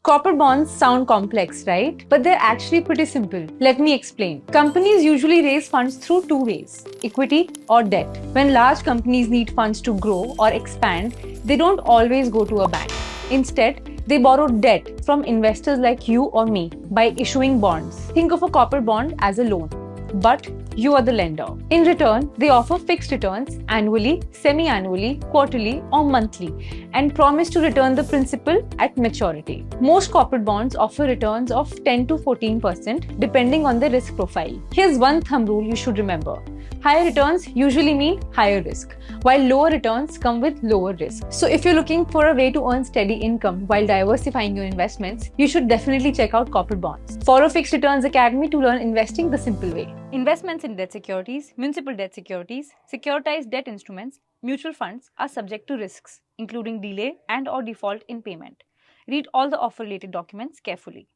Corporate bonds sound complex, right? But they're actually pretty simple. Let me explain. Companies usually raise funds through two ways: equity or debt. When large companies need funds to grow or expand, they don't always go to a bank. Instead, they borrow debt from investors like you or me by issuing bonds. Think of a corporate bond as a loan, but you are the lender. In return, they offer fixed returns annually, semi annually, quarterly, or monthly and promise to return the principal at maturity. Most corporate bonds offer returns of 10 to 14% depending on the risk profile. Here's one thumb rule you should remember: higher returns usually mean higher risk, while lower returns come with lower risk. So if you're looking for a way to earn steady income while diversifying your investments, you should definitely check out corporate bonds. Follow Fixed Returns Academy to learn investing the simple way. Investments in debt securities, municipal debt securities, securitized debt instruments, mutual funds are subject to risks, including delay and/or default in payment. Read all the offer-related documents carefully.